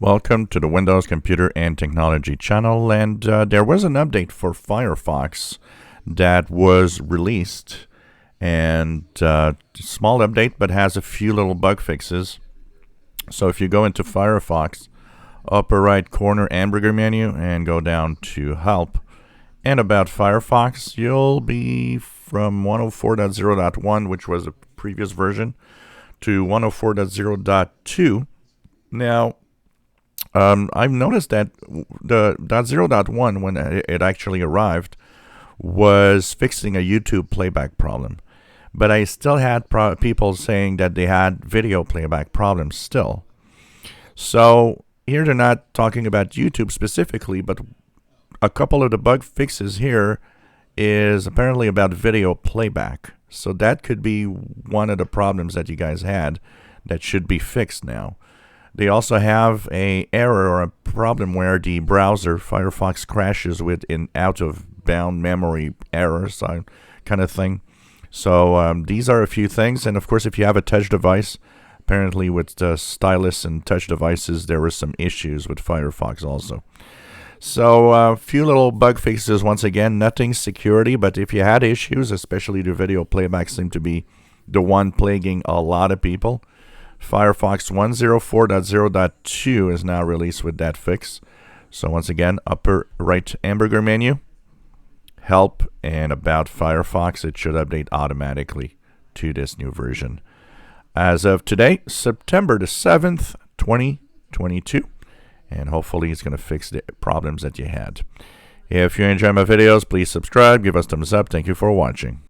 Welcome to the Windows Computer and Technology channel, and there was an update for Firefox that was released, and small update but has a few little bug fixes. So if you go into Firefox, upper right corner hamburger menu and go down to Help and About Firefox, you'll be from 104.0.1, which was a previous version, to 104.0.2. Now, I've noticed that the .0.1, when it actually arrived, was fixing a YouTube playback problem. But I still had people saying that they had video playback problems still. So here they're not talking about YouTube specifically, but a couple of the bug fixes here is apparently about video playback. So that could be one of the problems that you guys had that should be fixed now. They also have an error or a problem where the browser Firefox crashes with an out-of-bound memory error kind of thing. So these are a few things. And of course, if you have a touch device, apparently with the stylus and touch devices, there were some issues with Firefox also. So a few little bug fixes once again, nothing security, but if you had issues, especially the video playback seemed to be the one plaguing a lot of people. Firefox 104.0.2 is now released with that fix. So once again, upper right hamburger menu, Help, and About Firefox. It should update automatically to this new version. As of today, September the 7th, 2022. And hopefully it's going to fix the problems that you had. If you enjoy my videos, please subscribe, give us thumbs up. Thank you for watching.